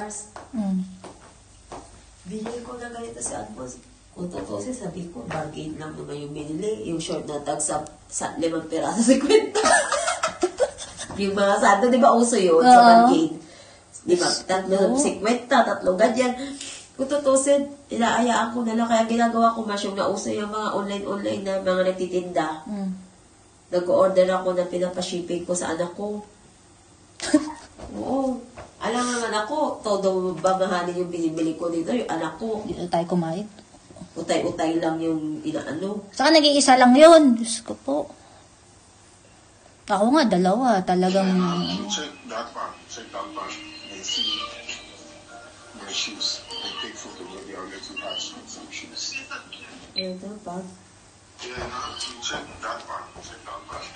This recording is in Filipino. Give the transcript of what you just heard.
hours. Binili ko na ganito si Alphonse. Kung totoo siya, sabi ko, bargain lang naman yung binili. Yung short na tag sa 5 piraso sa kwenta. Yung mga sando, di ba uso yun sa bargain? Di ba? 3.50, 3 ganyan. Kung totoo siya, inaayaan ko na lang. Kaya ginagawa ko mas yung nauso yung mga online na mga nagtitinda. Nag-order ako na pinapashipping ko sa anak ko. Oo. Alam naman ako, todo ba mahalin yung binibili ko dito, yung anak ko. Hindi na tayo kumain. Utay-utay lang yung inaano. Saka nag-iisa lang yun. Diyos ko po. Ako nga, 2. Talagang... Check that one. Check that one. And see my shoes. I take photo of the outlet to have some shoes. Ito, bag. Yeah, now you check that one. Check that one.